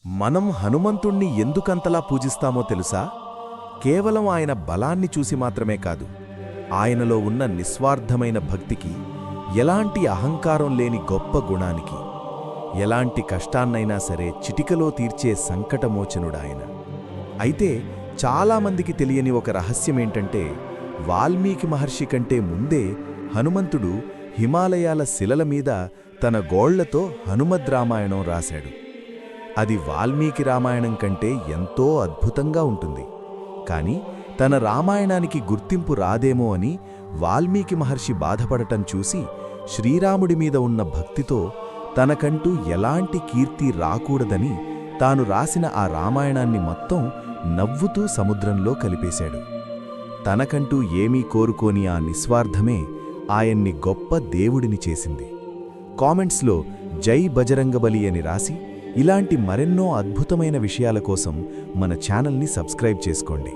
మనం హనుమంతుణ్ణి ఎందుకంతలా పూజిస్తామో తెలుసా? కేవలం ఆయన బలాన్ని చూసి మాత్రమే కాదు, ఆయనలో ఉన్న నిస్వార్థమైన భక్తికి, ఎలాంటి అహంకారం లేని గొప్ప గుణానికి, ఎలాంటి కష్టాన్నైనా సరే చిటికలో తీర్చే సంకటమోచనుడాయన. అయితే చాలామందికి తెలియని ఒక రహస్యమేంటంటే, వాల్మీకి మహర్షి కంటే ముందే హనుమంతుడు హిమాలయాల శిలల మీద తన గోళ్లతో హనుమద్రామాయణం రాశాడు. అది వాల్మీకి రామాయణం కంటే ఎంతో అద్భుతంగా ఉంటుంది. కాని తన రామాయణానికి గుర్తింపు రాదేమో అని వాల్మీకి మహర్షి బాధపడటం చూసి, శ్రీరాముడి మీద ఉన్న భక్తితో తనకంటూ ఎలాంటి కీర్తి రాకూడదని తాను రాసిన ఆ రామాయణాన్ని మొత్తం నవ్వుతూ సముద్రంలో కలిపేశాడు. తనకంటూ ఏమీ కోరుకోని ఆ నిస్వార్థమే ఆయన్ని గొప్ప దేవుడిని చేసింది. కామెంట్స్లో జై బజరంగబలి అని రాసి, ఇలాంటి మరెన్నో అద్భుతమైన విషయాల కోసం మన ఛానల్ని సబ్స్క్రైబ్ చేసుకోండి.